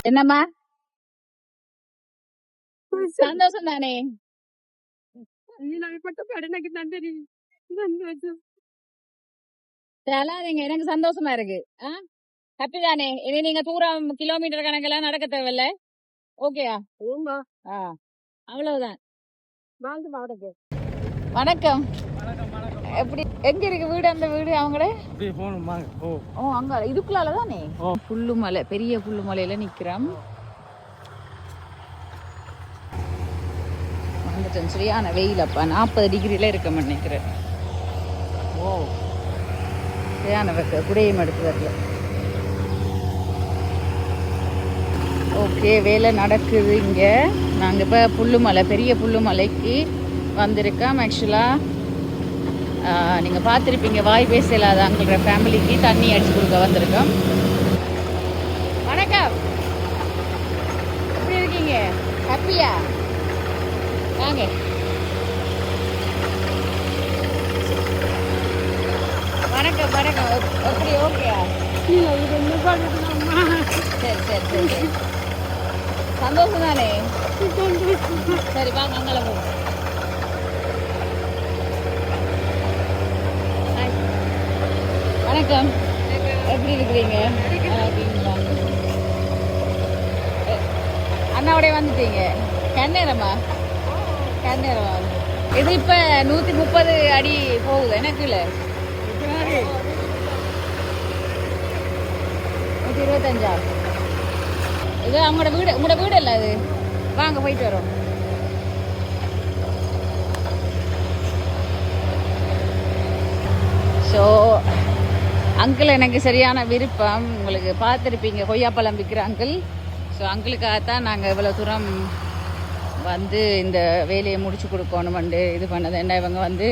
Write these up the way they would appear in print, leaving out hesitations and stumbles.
என்னம்மா சந்தோஷம் தானே? சொல்லாதீங்க, எனக்கு சந்தோஷமா இருக்கு. ஹாப்பி தானே? இனி நீங்க தூரம் கிலோமீட்டர் கணக்கெல்லாம் நடக்க தேவையில்ல. ஓகேயா? அவ்வளவுதான். வணக்கம். எப்படி எங்க இருக்கு வீடு? அந்த வீடு அவங்கள ஓ அங்க இதுக்குள்ளால தானே? புல்லு மலை, பெரிய புல்லு மலையில நிக்கிறோம். வந்துட்டேன். சரியான வெயில் அப்பா, 40 டிகிரில இருக்க நினைக்கிறேன். ஓ சரியான வெக்க, குடையும் எடுத்து வரல. ஓகே, வேலை நடக்குது இங்க. நாங்க இப்ப புல்லுமலை, பெரிய புல்லுமலைக்கு வந்திருக்கோம். ஆக்சுவலா நீங்க பார்த்துருப்பீங்க, வாய் பேச இல்லாத அங்கிற ஃபேமிலிக்கு தண்ணி அடிச்சு கொடுக்க வந்திருக்கோம். வணக்கம், எப்படி இருக்கீங்க? ஹாப்பியா? வாங்க. வணக்கம் வணக்கம். எப்படி ஓகேயா? சரி சரி சரி சரி, சந்தோஷம் தானே? சரி வாங்க, அங்கே போவோம். வணக்கம், எப்படி இருக்கிறீங்க? அண்ணாவோடய வந்துட்டீங்க? கண்ணேரமா? கண்ணேரமா? இது இப்போ 130 அடி போகுது எனக்கு. இல்லை 125. இது அவங்களோட வீடு, உங்களோட வீடு இல்லை அது? வாங்க போயிட்டு வரோம். ஸோ அங்கிள் எனக்கு சரியான விருப்பம். உங்களுக்கு பார்த்துருப்பீங்க, கொய்யாப்பழம் விற்கிற அங்கிள். ஸோ அங்கிளுக்காகத்தான் நாங்கள் இவ்வளோ தூரம் வந்து இந்த வேலையை முடிச்சு கொடுக்கணுமெண்டு இது பண்ணது. என்ன இவங்க வந்து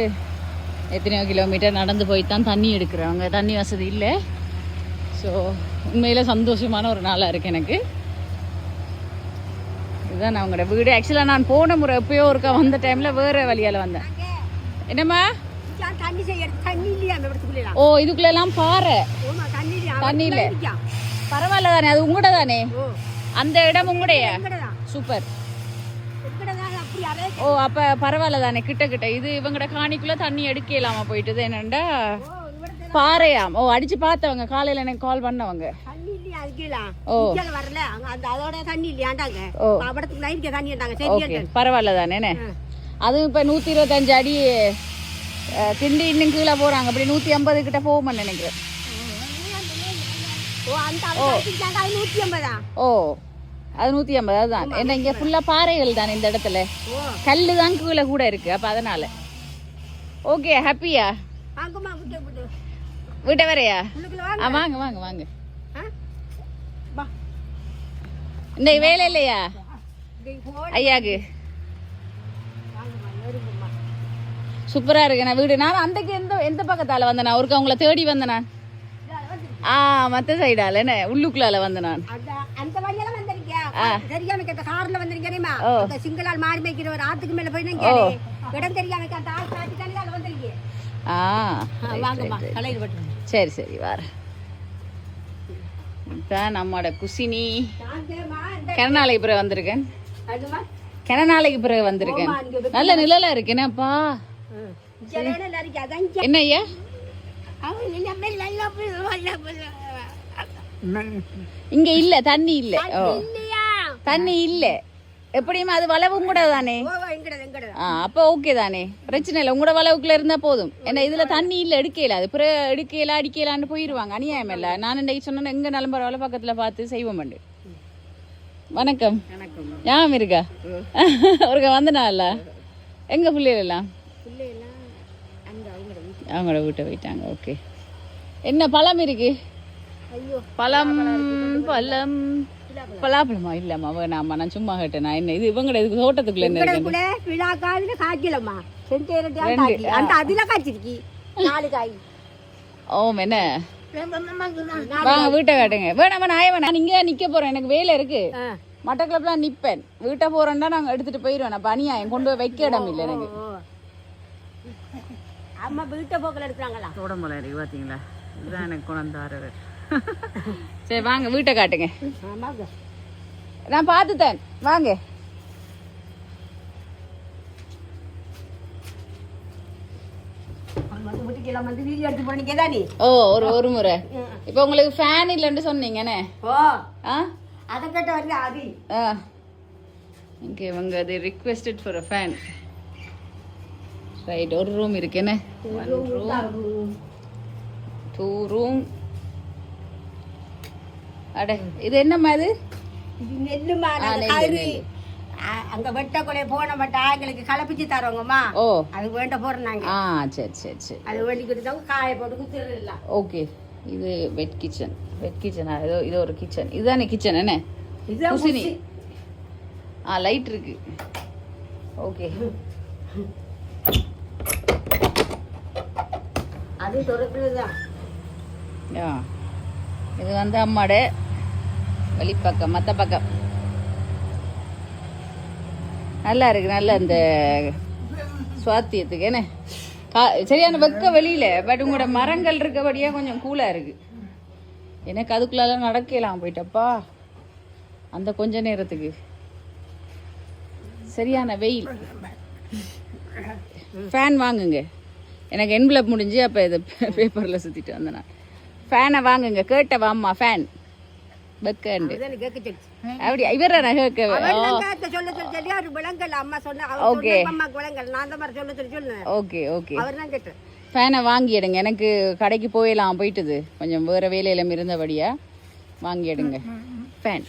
எத்தனையோ கிலோமீட்டர் நடந்து போய் தான் தண்ணி எடுக்கிறவங்க, தண்ணி வசதி இல்லை. ஸோ உண்மையில் சந்தோஷமான ஒரு நாளாக இருக்குது எனக்கு. இதுதான் நான் அவங்களோட வீடு. ஆக்சுவலாக நான் போன முறை எப்பயோ ஒருக்கா வந்த டைமில் வேறு வழியால் வந்தேன். என்னம்மா? ஓ இதுக்குள்ளெல்லாம் பாறை, தண்ணி இல்லை. பரவாயில்ல தானே, அது உங்களோட தானே? அந்த இடம் உங்களுடைய? சூப்பர். ஓ அப்போ பரவாயில்ல தானே, கிட்ட கிட்ட. இது இவங்களோட காணிக்குள்ளே தண்ணி எடுக்கலாமா போயிட்டுது? என்னண்டா பாறையாம். ஓ அடிச்சு பார்த்தவங்க காலையில் எனக்கு கால் பண்ணவங்க. பரவாயில்ல தானே. அதுவும் இப்ப 125 அடி திண்டி இன்னும் கீழே போறாங்க. அப்படி 150 கிட்ட போகும்னு நினைக்கிறேன். ஓ அது 150. அதுதான் என்ன, இங்க ஃபுல்லா பாறைகள் தானே இந்த இடத்துல, கல்லு தான் கீழே கூட இருக்கு. அப்ப அதனால ஓகே. ஹாப்பியா? வீட்டை வரையா? வாங்க வாங்க வாங்க. இந்த வேலை இல்லையா ஐயாக்கு? சூப்பரா இருக்கு நான் வீடு. நான் அன்றைக்கு எந்த பக்கத்தால வந்தேன்? நான் ஒருக்கு அவங்கள தேடி வந்தேன். நான் மத்த சைடால என்ன உள்ளுக்குள்ளால வந்தேன் நான். சரி சரி வார. நம்மோட குசினி கெனநாளைக்கு பிறகு வந்திருக்கேன். கெனநாளைக்கு பிறகு வந்திருக்கேன். நல்ல நிழலா இருக்கு. என்னப்பா என்ன ஐயா? இங்க இல்ல தண்ணி இல்ல. தண்ணி இல்ல. எப்படியுமா அது வளவும் கூட தானே? அப்ப ஓகே தானே, பிரச்சனை இல்லை. உங்களோட வளவுக்குள்ள இருந்தா போதும். ஏன்னா இதுல தண்ணி இல்ல, எடுக்கல. அது பிற எடுக்கல அடிக்கலான்னு போயிருவாங்க. அநியாயம் இல்ல. நான் இன்னைக்கு சொன்ன எங்க நிலம் பரவாயில்ல பக்கத்துல பார்த்து செய்வோம். வணக்கம். ஞாபகம் இருக்கா? ஒருக்க வந்தனால எங்க பிள்ளைகள் எல்லாம் அவங்களோட வீட்டை போயிட்டாங்க. ஓகே. என்ன பழம் இருக்கு? பழம் பழம் பலாப்பழமா? இல்லம்மா வேணாமா, நான் சும்மா கேட்டேன். நான் என்ன இது இவங்க இதுக்கு தோட்டத்துக்குள்ள என்ன ஓம் என்ன வாங்க வீட்டை காட்டுங்க. வேணாமா நான் நான் இங்கே நிக்க போறேன், எனக்கு வேலை இருக்கு. மட்டக்கிழப்புலாம் நிப்பேன். வீட்டை போறேன்னா நாங்க எடுத்துட்டு போயிடுவேன். நான் பனியாயம் கொண்டு போய் வைக்க இடம் இல்லை எனக்கு. அம்மா வீட்டை போக்கல எடுக்கிறாங்களா? தோடமலை இருக்கு பாத்தீங்களா? இதுதான் எனக்கு குணந்தாரவர். சரி வாங்க வீட்டை காட்டுங்க. நான் பார்த்துட்டேன் வாங்க. ஓ ஒரு முறை இப்ப உங்களுக்கு ஃபேன் இல்லன்னு சொன்னீங்கனே. அத கேட்ட வரல அது. இங்க இவங்க அது requested for a fan. Right ஒரு ரூம் இருக்குனே. 1 room 2 room. அட இது என்னம்மா இது? இது நெல்லுமா நாங்க கயிறு அங்க வெட்ட கொலை போன மட்ட ஆங்களுக்கு கலப்பிச்சு தரோங்கம்மா. ஓ அது வேண்ட போறாங்க. சரி சரி சரி. அது வேண்டி கொடுத்தவங்க காய போட்டு குத்திரலாம். ஓகே இது வெட் கிச்சனா? இது ஒரு கிச்சன். இதுதானே கிச்சன் என்ன? இது குசினி. லைட் இருக்கு. ஓகே அது திறக்குதுதான். இது வந்து அம்மாட வெளிப்பக்கம் மற்ற பக்கம் நல்லா இருக்கு. நல்ல அந்த சுவாத்தியத்துக்கு என்ன சரியான வெக்க வெளியில. பட் உங்களோட மரங்கள் இருக்கபடியா கொஞ்சம் கூலா இருக்கு. எனக்கு அதுக்குள்ள நடக்கலாம் போயிட்டப்பா அந்த கொஞ்ச நேரத்துக்கு. சரியான வெயில். ஃபேன் வாங்குங்க. எனக்கு என்வலப் முடிஞ்சு அப்போ இதை பேப்பரில் சுற்றிட்டு வந்தேன் நான். ஃபேனை வாங்குங்க. கேட்ட வாம்மா ஃபேன் வெக்கண்டு அப்படி இவர கேட்க. ஓகே ஓகே ஓகே ஃபேனை வாங்கிடுங்க. எனக்கு கடைக்கு போயலாம் போயிட்டுது கொஞ்சம் வேறு வேலையில இருந்தபடியா வாங்கிடுங்க ஃபேன்.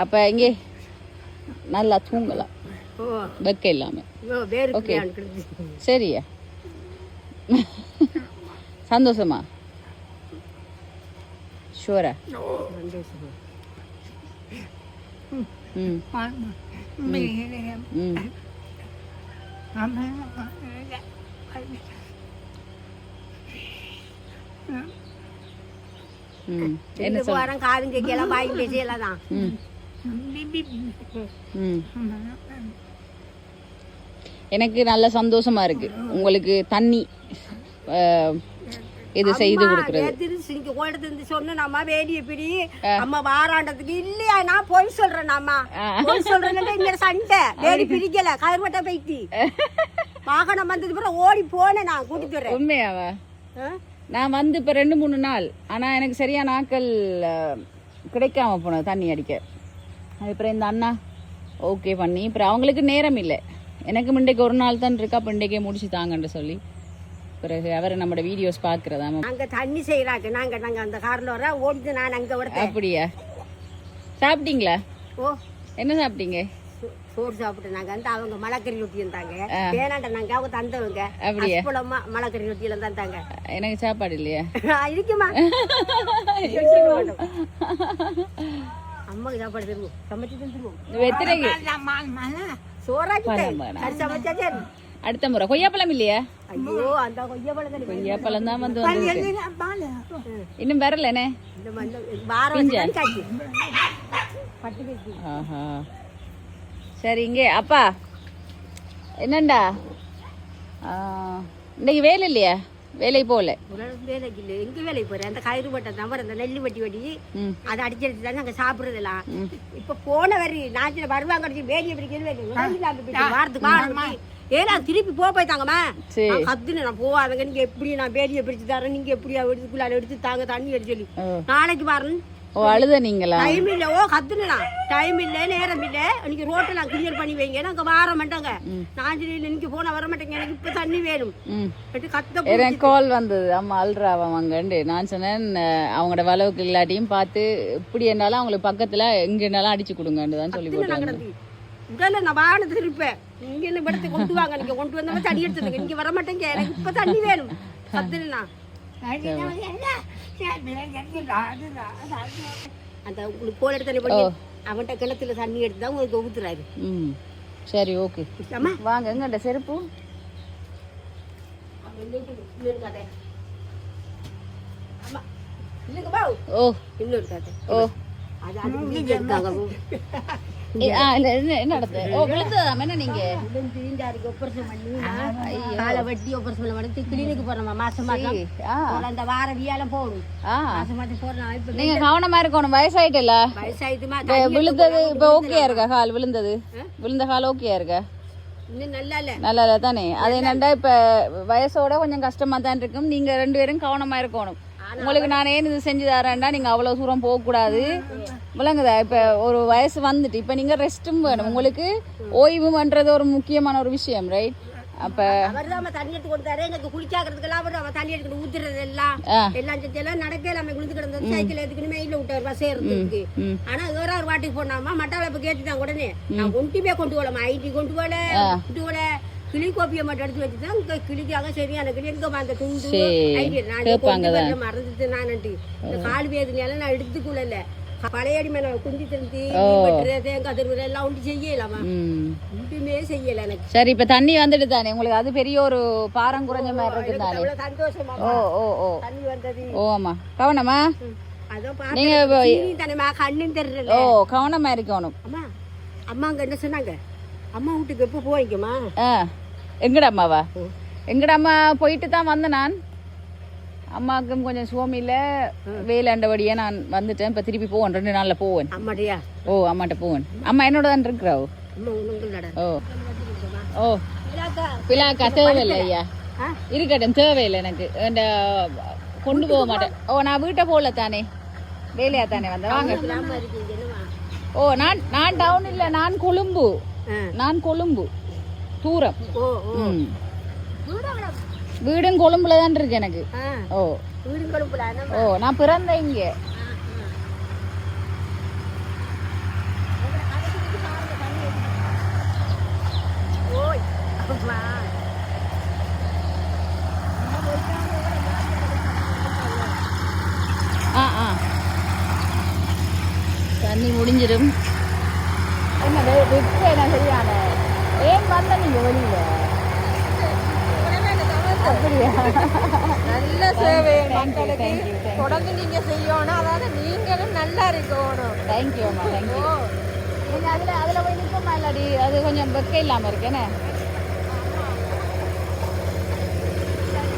அப்போ இங்கே நல்லா தூங்கலாம் வெக்க இல்லாம. ஓகே சரியா? சந்தோஷமா? ஷூரா? என்ன சொல்றேன் காதும் கேட்கலாம் வாயும் பேசலாம் தான். எனக்கு நல்ல சந்தோஷமா இருக்கு. உங்களுக்கு தண்ணி இது செய்து கொடுக்கறது. சொன்னா வேடிய பிடி அம்மா வாராண்டதுக்கு இல்லையா நான் போய் சொல்றேன். அம்மா போய் சொல்றேன் சண்டை வேடி பிடிக்கல கருமட்ட போயிட்டு வாகனம் வந்தது பிறகு ஓடி போனேன் நான் கூட்டிட்டு வரேன். உண்மையாவா? நான் வந்து இப்ப 2-3 நாள். ஆனா எனக்கு சரியான ஆட்கள் கிடைக்காம போனது தண்ணி அடிக்க. அதுக்கப்புறம் இந்த அண்ணா ஓகே பண்ணி அப்புறம் அவங்களுக்கு நேரம் இல்லை. எனக்கு முண்டைக்கு ஒரு நாள் தான் இருக்கா. அப்போ இன்றைக்கே முடிச்சு தாங்கன்னு சொல்லி பிறகு அவர் நம்மளோட வீடியோஸ் பார்க்குறதா. நாங்கள் தண்ணி செய்கிறாங்க. நாங்கள் அந்த காரில் வர ஓடிது நான் அங்கே வர. அப்படியா? சாப்பிட்டீங்களா? ஓ என்ன சாப்பிட்டீங்க? சோறு சாப்பிட்டு நாங்கள் வந்து அவங்க மலைக்கறி ரொட்டி இருந்தாங்க. வேணாண்ட நாங்கள் அவங்க தந்தவங்க. அப்படியா? மலைக்கறி ரொட்டியில தந்தாங்க. எனக்கு சாப்பாடு இல்லையா? இருக்குமா? அம்மாக்கு சாப்பாடு தருவோம். சமைச்சு தந்துருவோம். அடுத்த முறை கொய்யாப்பழம் இல்லையா? ஐயோ அந்த கொய்யாப்பழம் தான் வந்து இன்னும் வரலனே. சரிங்க அப்பா என்னண்டா இன்னைக்கு வேலை இல்லையா? வேலைக்கு போகல. வேலைக்கு இல்லை. எங்க வேலைக்கு போறேன்? அந்த கயிறு பட்டம் நம்பர் அந்த நெல்லு வட்டி வட்டி அதை அடிச்சு தான் நாங்க சாப்பிடுறதுலாம். இப்ப போன வரி நாட்டில வருவாங்க வேலையை பிடிக்கிறது வாரத்துக்கு ஏன்னா திருப்பி போய்த்தாங்கம்மா கத்துன்னு நான் போவாதங்க. நீங்க எப்படி நான் வேலையை பிடிச்சு தரேன் நீங்க எப்படியா எடுத்துக்குள்ளால எடுத்து தாங்க தண்ணி எடுத்து சொல்லி நாளைக்கு பாருங்க. ஓ அழுத நீங்களா? டைம் இல்ல. ஓ கத்துனா டைம் இல்ல நேரம் இல்ல. இன்னைக்கு ரோட்டை நான் கிளியர் பண்ணி வைங்க. நாங்க வர மாட்டாங்க. நான் இன்னைக்கு போன வர மாட்டேங்க. எனக்கு இப்ப தண்ணி வேணும். எனக்கு கால் வந்தது. அம்மா அல்றாவாங்கண்டு. நான் சொன்னேன் அவங்களோட வளவுக்கு இல்லாட்டியும் பார்த்து இப்படி என்னாலும் அவங்களுக்கு பக்கத்துல எங்கன்னாலும் அடிச்சு கொடுங்கன்னு தான் சொல்லி போட்டாங்க. உடல நான் வானத்துல இருப்பேன். இங்க என்ன படத்தை கொண்டு வாங்க. நீங்க கொண்டு வந்தா தண்ணி எடுத்துருங்க. இங்க வர மாட்டேங்க. எனக்கு இப்ப தண்ணி வேணும். கத்துனா அந்த உங்களுக்கு கோல் எடுத்து பண்ணி அவன்கிட்ட கிணத்துல தண்ணி எடுத்து தான் உங்களுக்கு ஊத்துறாரு. சரி ஓகே வாங்க. எங்கண்ட செருப்பு ஓ இன்னொரு கதை. ஓ அது என்ன நடந்து விழுந்ததாம் என்ன நீங்க ஆபரேஷன் பண்ணி காலை வெட்டி ஆபரேஷன் பண்ணி கிளினிக்கு போறோம் மாசம் மாசம் அந்த வார வியாழம் போகணும் மாசம் மாசம் போறோம். நீங்க கவனமா இருக்கணும், வயசாயிட்டுல வயசாயிட்டுமா விழுந்தது இப்ப ஓகேயா இருக்கா? கால் விழுந்த கால் ஓகேயா இருக்கா? இன்னும் நல்லா இல்ல நல்லா இல்ல தானே? அது என்னண்டா இப்ப வயசோட கொஞ்சம் கஷ்டமா தான் இருக்கும். நீங்க 2 பேரும் கவனமா இருக்கணும். உங்களுக்கு நான் ஏன் இது செஞ்சு தரேன்டா, நீங்க அவ்வளவு தூரம் போக கூடாது, விளங்குதா? இப்ப ஒரு வயசு வந்துட்டு இப்ப நீங்க ரெஸ்டும் வேணும், உங்களுக்கு ஓய்வுன்றது ஒரு முக்கியமான ஒரு விஷயம், ரைட்? அப்ப அவர்தான் தண்ணி எடுத்து கொடுத்தாரு எனக்கு குளிச்சாக்கிறதுக்கெல்லாம். அவர் தண்ணி எடுத்து ஊத்துறது எல்லாம் செஞ்சு எல்லாம் நடக்க எல்லாமே குளிச்சு கிடந்தது. சைக்கிள் எடுத்துக்கிட்டு மெயில விட்டாரு பஸ் ஏறதுக்கு. ஆனா வேற ஒரு வாட்டிக்கு போனாமா மட்டாள இப்ப கேட்டுட்டாங்க உடனே. நான் கொண்டு போகலாமா, ஐடி கொண்டு போல கிளி கோப்பியை மட்டும் எடுத்து வச்சுதான் கிளிக்காக சரியான கிளி எங்க அந்த துண்டு நான் மறந்துட்டு நான்ட்டு இந்த கால் வேதனையால நான் எடுத்துக்கொள்ள பழையடி மேல குஞ்சு திருந்தி தேங்காய் திருவிழா எல்லாம் ஒன்று செய்யலாமா, ஒன்றுமே செய்யல எனக்கு. சரி, இப்ப தண்ணி வந்துட்டு தானே உங்களுக்கு அது பெரிய ஒரு பாரம் குறைஞ்ச மாதிரி இருக்கு தானே? சந்தோஷமா தண்ணி வந்தது. ஓ ஆமா, கவனமா நீங்க கண்ணும் தெரியல. ஓ கவனமா இருக்கணும். அம்மா அம்மாங்க என்ன சொன்னாங்க, அம்மா வீட்டுக்கு எப்போ போய்க்குமா? எங்கட அம்மாவா? எங்கட அம்மா போயிட்டு தான் வந்தேன் நான். அம்மாவுக்கும் கொஞ்சம் சுவாமியில வேலைண்டபடியே நான் வந்துட்டேன். இப்ப திருப்பி போவேன், 2 நாள்ல போவேன். அம்மாடியா? ஓ அம்மாட்ட போவேன். அம்மா என்னோட தான் இருக்கிறா. ஓ ஓ பிளாக்கா தேவையில்லை ஐயா, இருக்கட்டும், தேவையில்லை எனக்கு. கொண்டு போக மாட்டேன். ஓ நான் வீட்டை போகல தானே, வேலையா தானே வந்தேன். வாங்க. ஓ நான் டவுன் இல்ல, நான் கொழும்பு தூரம். வீடும் கொழும்புல தான் இருக்கு எனக்கு. ஓ ஓ நான் பிறந்த இங்க. தண்ணி முடிஞ்சிடும். என்ன என்ன சரியான ஏன் வந்த நீங்க வெளியில? அப்படியா? நல்ல சேவை மக்களுக்கு தொடர்ந்து நீங்க செய்யணும். அதாவது நீங்களும் நல்லா இருக்கணும். தேங்க்யூ அம்மா, தேங்க்யூ. நீங்க அதுல போய் நிற்கமா இல்லாடி? அது கொஞ்சம் வெக்க இல்லாம இருக்கேனே.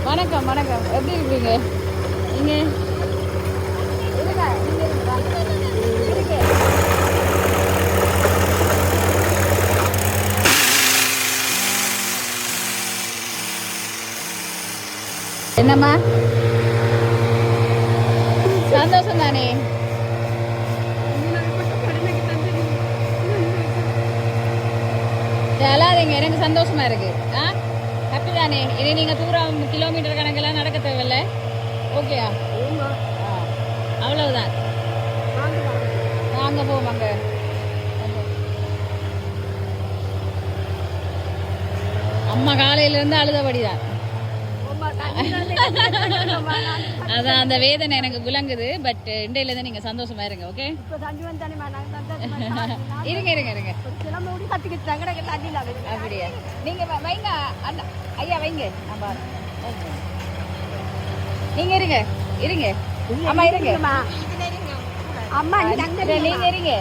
வணக்கம் வணக்கம், எப்படி இருக்கீங்க நீங்க? என்னம்மா சந்தோஷம் தானே? அழாதீங்க, எனக்கு சந்தோஷமா இருக்கு. ஹாப்பி தானே? இனி நீங்க தூரம் கிலோமீட்டர் கணக்கெல்லாம் நடக்க தேவையில்ல. ஓகேயா? அவ்வளவுதான். வாங்க போவாங்க. அம்மா காலையில இருந்து அழுதபடிதான். அதான் அந்த வேதனை எனக்கு விளங்குது. பட் இண்டையில தான் நீங்க சந்தோஷமா இருங்க. ஓகே, இருங்க இருங்க இருங்க. அப்படியா? நீங்க வைங்க அண்ணா, ஐயா வைங்க. நீங்க இருங்க இருங்க. அம்மா இருங்க. அம்மா நீங்க இருங்க.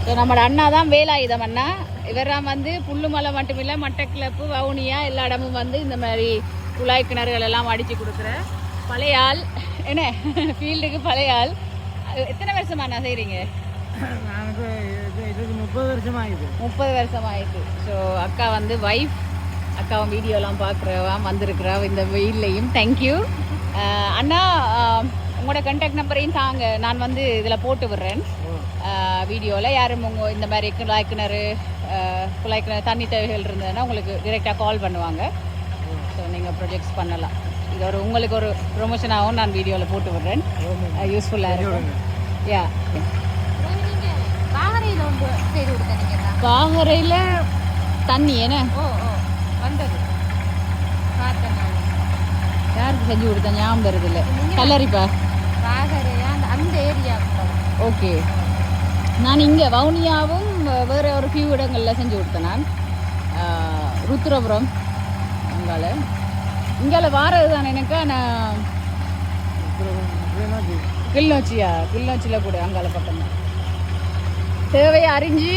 ஸோ நம்மளோட அண்ணா தான் வேலாயுதம் அண்ணா. இவராம் வந்து புல்லுமலை மட்டும் இல்லை, மட்டக்கிளப்பு, வவுனியா எல்லா இடமும் வந்து இந்த மாதிரி குழாய் கிணறுகள் எல்லாம் அடித்து கொடுக்குற பழைய ஆள். என்ன ஃபீல்டுக்கு பழைய ஆள். எத்தனை வருஷமா நான் செய்கிறீங்க? 30 வருஷம் ஆயிடுது. 30 வருஷம் ஆயிடுது. ஸோ அக்கா வந்து வைஃப், அக்காவும் வீடியோலாம் பார்க்குறவா வந்திருக்கிறா இந்த வெயில்லையும். தேங்க்யூ அண்ணா. உங்களோட கான்டாக்ட் நம்பரையும் தாங்க, நான் வந்து இதில் போட்டு விடுறேன் வீடியோவில். யாரும் உங்கள் இந்த மாதிரி குழாய் கிணறு தண்ணி தேவைகள் இருந்ததுன்னா உங்களுக்கு டிரெக்டாக கால் பண்ணுவாங்க. ஸோ நீங்கள் ப்ரொஜெக்ட்ஸ் பண்ணலாம். இது ஒரு உங்களுக்கு ஒரு ப்ரொமோஷனாகவும் நான் வீடியோவில் போட்டு விடுறேன், யூஸ்ஃபுல்லாக இருக்கும். யா, பாகரையில் தண்ணி என்ன வந்தது யாருக்கு செஞ்சு கொடுத்தா ஞாபகம் வருது இல்லை. கல்லறிப்பா அந்த ஏரியா. ஓகே, நான் இங்கே வவுனியாவும் வேறு ஒரு ஃபியூ இடங்களில் செஞ்சு கொடுத்தேன். நான் ருத்ரபுரம் இங்கால வாரது தான் எனக்கு. நான் கிளிநொச்சியில் கூட அங்கால பக்கம் தான். தேவையை அறிஞ்சு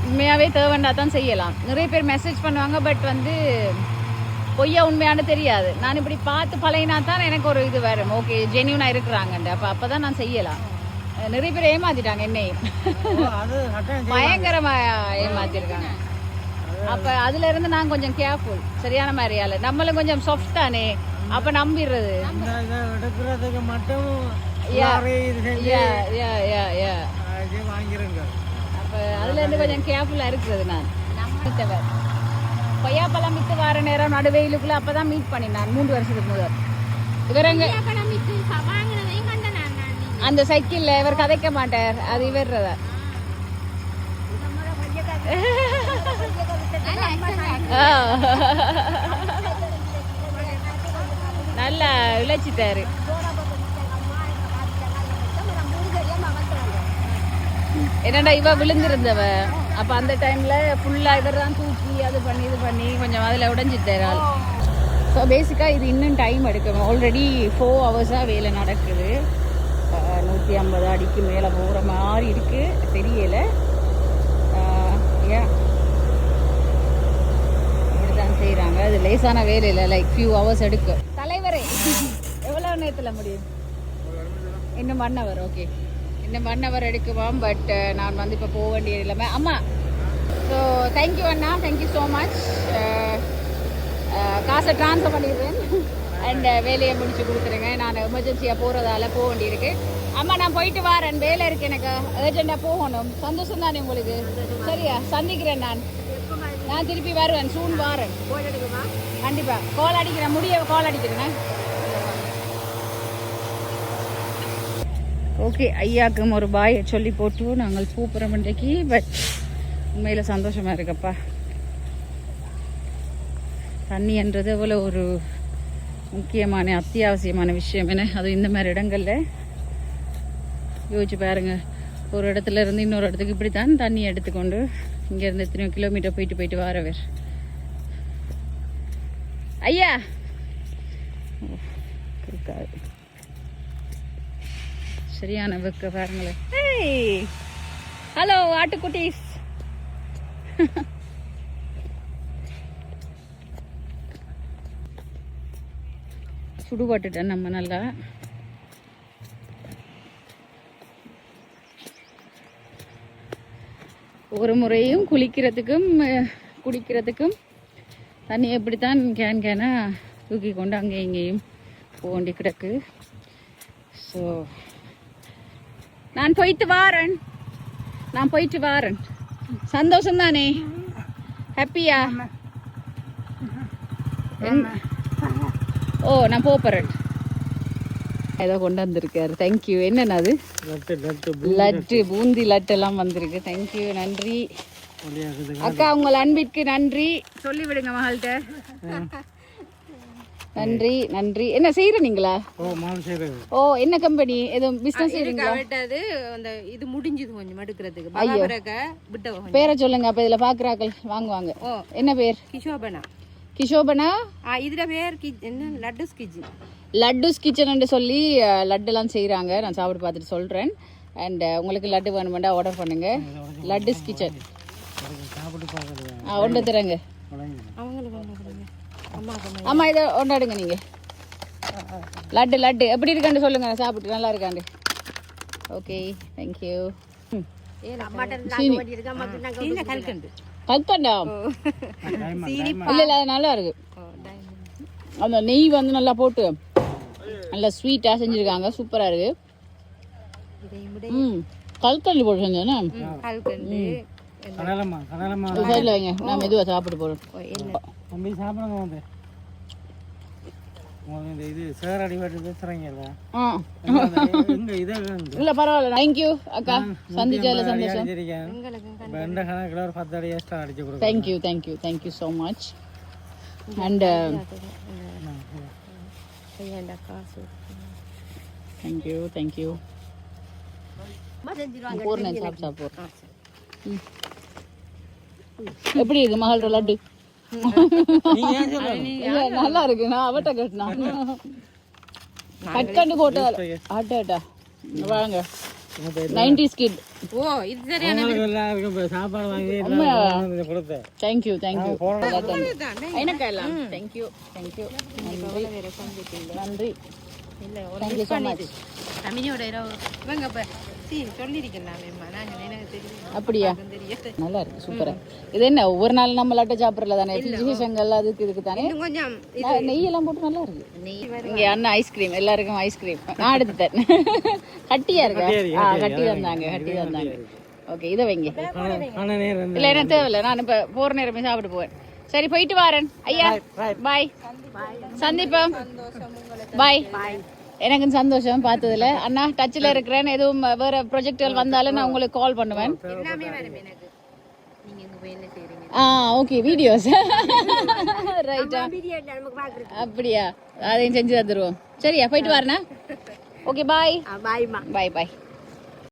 உண்மையாகவே தேவைண்டா தான் செய்யலாம். நிறைய பேர் மெசேஜ் பண்ணுவாங்க, பட் வந்து பொய்யா உண்மையான தெரியாது. நான் இப்படி பார்த்து பழையினா தான் எனக்கு ஒரு இது வரும், ஓகே ஜென்யூனாக இருக்கிறாங்கண்டு. அப்போ தான் நான் செய்யலாம். நிறைய பேர் ஏமாத்திட்டாங்க என்னையும், பயங்கரமாக ஏமாத்திருக்காங்க. அப்போ அதுல இருந்து நான் கொஞ்சம் கேர்ஃபுல், சரியான மாதிரியால நம்மளும் கொஞ்சம் சாஃப்ட் தானே, அப்போ நம்பிடுறது மட்டும் அப்போ அதுல இருந்து கொஞ்சம் கேர்ஃபுல்லாக இருக்கிறது. நான் நம்பிட்டவர் கொய்யாப்பழம் வித்து வார நேரம் நடுவெயிலுக்குள்ள அப்பதான் மீட் பண்ணினான் 3 வருஷத்துக்கு முதல். இவரங்க அந்த சைக்கிள்ல இவர் கதைக்க மாட்டார், அது இவர்றதா. நல்லா இழைச்சிட்டாரு. என்னடா இவ விழுந்திருந்தவ, அப்ப அந்த டைம்ல ஃபுல்லா இவர் தான் தூக்கி அது பண்ணி இது பண்ணி கொஞ்சம் அதில் உடஞ்சிட்டார். ஸோ பேசிக்காக இது இன்னும் டைம் எடுக்கும். ஆல்ரெடி 4 ஹவர்ஸாக வேலை நடக்குது. 150 அடிக்கு மேலே போகிற மாதிரி இருக்கு, தெரியல. இப்படிதான் செய்கிறாங்க. அது லேசான வேலை இல்லை, லைக் ஃபியூ ஹவர்ஸ் எடுக்கும். தலைவரே எவ்வளோ நேரத்தில் முடியும்? இன்னும் 1 ஹவர். ஓகே, இன்னும் 1 ஹவர் எடுக்குவாம். பட் நான் வந்து இப்போ போக வேண்டியது இல்லாம அம்மா. ஸோ தேங்க்யூ அண்ணா, தேங்க்யூ ஸோ மச். காசை ட்ரான்ஸ்ஃபர் பண்ணிடுறேன் அண்ட் வேலையை முடிச்சு கொடுத்துருங்க. நான் எமர்ஜென்சியாக போகிறதால போக வேண்டியிருக்கு. அம்மா நான் போயிட்டு வரேன், வேலை இருக்கு எனக்கு, அர்ஜென்ட்டாக போகணும். சந்தோஷம் தானே உங்களுக்கு? சரியா, சந்திக்கிறேன். நான் திருப்பி வருவேன், சூன் வரேன். கண்டிப்பாக கால் அடிக்கிறேன், கால் அடிக்கிறேன். ஓகே, ஐயாக்கும் ஒரு பாய் சொல்லி போட்டு நாங்கள் பூப்புறம் இன்றைக்கு. பட் உண்மையில் சந்தோஷமாக இருக்கப்பா. தண்ணின்றது எவ்வளோ ஒரு முக்கியமான அத்தியாவசியமான விஷயம். என்ன அது இந்த மாதிரி இடங்களில் யோசிச்சு பாருங்க. ஒரு இடத்துல இருந்து இன்னொரு இடத்துக்கு இப்படி தான் தண்ணி எடுத்துக்கொண்டு இங்கேருந்து எத்தனையோ கிலோமீட்டர் போயிட்டு வரவர். ஐயா இருக்காது, சரியான வெக்க பாருங்களேன். ஹலோ ஆட்டுக்குட்டீஸ். சுடுபட்டுட்டேன் நம்ம நல்லா. ஒரு முறையும் குளிக்கிறதுக்கும் குடிக்கிறதுக்கும் தண்ணி எப்படித்தான் கேனா தூக்கி கொண்டு அங்கேயும் இங்கேயும் போக வேண்டி கிடக்கு. ஸோ நான் போயிட்டு வாரேன். சந்தோஷம் தானே? ஹாப்பியா? ஓ, நான் போறேன். ஏதோ கொண்டு வந்திருக்காரு. தேங்க்யூ. என்னன்னா அது? லட்டு, பூந்தி லட்டு எல்லாம் வந்திருக்கு. தேங்க்யூ, நன்றி அக்கா. உங்கள் அன்பிற்கு நன்றி சொல்லி விடுங்க மகள்கிட்ட. நன்றி நன்றி. என்ன செய்யற நீங்களா? ஓ, என்ன கம்பெனி? எதுவும் பிசினஸ் செய்றீங்களா? அந்த இது முடிஞ்சது கொஞ்சம் எடுக்கிறதுக்கு. ஐயோ, பேரை சொல்லுங்க, அப்ப இதுல பாக்குறாக்கள் வாங்குவாங்க. என்ன பேர்? கிஷோபனா. இதுல பேர் என்ன? லட்டுஸ் கிச்சன். லட்டுஸ் கிச்சன் சொல்லி லட்டுலாம் செய்கிறாங்க. நான் சாப்பிட்டு பார்த்துட்டு சொல்கிறேன். அண்ட் உங்களுக்கு லட்டு வேணுமெண்டா ஆர்டர் பண்ணுங்க. லட்டுஸ் கிச்சன். ஒன்று தரங்க. ஆமாம், இதை ஒன்றாடுங்க நீங்கள். லட்டு எப்படி இருக்கான்னு சொல்லுங்க, சாப்பிட்டு நல்லா இருக்காண்டு. Okay, thank you. கல்கண்டா இல்லை, அது நல்லா இருக்கு. அந்த நெய் வந்து நல்லா போட்டு நல்லா ஸ்வீட்டாக செஞ்சுருக்காங்க, சூப்பராக இருக்கு. கல்கண்டு போட்டு செஞ்சேன்னா சைடில் வைங்க, நான் மெதுவாக சாப்பிட்டு போகிறோம். இல்லை பரவாயில்ல, தேங்க்யூ அக்கா, சந்திச்சால சந்தோஷம். Thank you so much. And thank you. போறேன், சாப்பிட்றேன். எப்படி இருக்கு மகளோட லட்டு? நல்லா இருக்கு. நான் அவட்ட கேட்டேன், கட் கண்டு போட்டு ஆட்டாட்டா வாங்க 90s kid. ஓ இது சரியான எல்லாருக்கும் இப்ப சாப்பாடு வாங்கி எல்லாருக்கும் கொடுத்தேன். தேங்க்யூ எனக்கு எல்லாம் தேங்க்யூ நன்றி இல்ல தேங்க்யூ ஸோ மச். தமிழோட இரவு இவங்க இப்ப சொல்லியிருக்கலாமேம்மா நாங்கள் எனக்கு தெரியும் அப்படியா தெரியாது நல்லா இருக்கு சூப்பரா. இது என்ன ஒவ்வொரு நாள் நம்ம லட்ட சாப்பிடல தானே, விசேஷங்கள் அதுக்கு இதுக்கு தானே. கொஞ்சம் நெய் எல்லாம் போட்டு நல்லா இருக்கு. இங்க அண்ணா ஐஸ்கிரீம், எல்லாருக்கும் ஐஸ்கிரீம் நான் எடுத்துட்டேன். கட்டியா இருக்கா? கட்டி தந்தாங்க. ஓகே இதை வைங்க. இல்ல என்ன தேவையில்ல, நான் இப்ப போற நேரமே சாப்பிட்டு போவேன். சரி போயிட்டு வரேன் ஐயா. பாய் சந்திப்போம். பாய். எனக்கு சந்தோஷம் பார்த்ததுல. அண்ணா டச்சில் இருக்கிறேன், எதுவும் வேற ப்ரொஜெக்டுகள் வந்தாலும் நான் உங்களுக்கு கால் பண்ணுவேன். எல்லாமே வரும் எனக்கு. நீங்க இங்க போய் என்ன செய்றீங்க? ஓகே வீடியோஸ் ரைட்டா நமக்கு பாக்குறது அப்படியா, அதையும் செஞ்சு தந்துருவோம். சரியா போயிட்டு வரேண்ணா. ஓகே பாய் பாய்மா பாய்.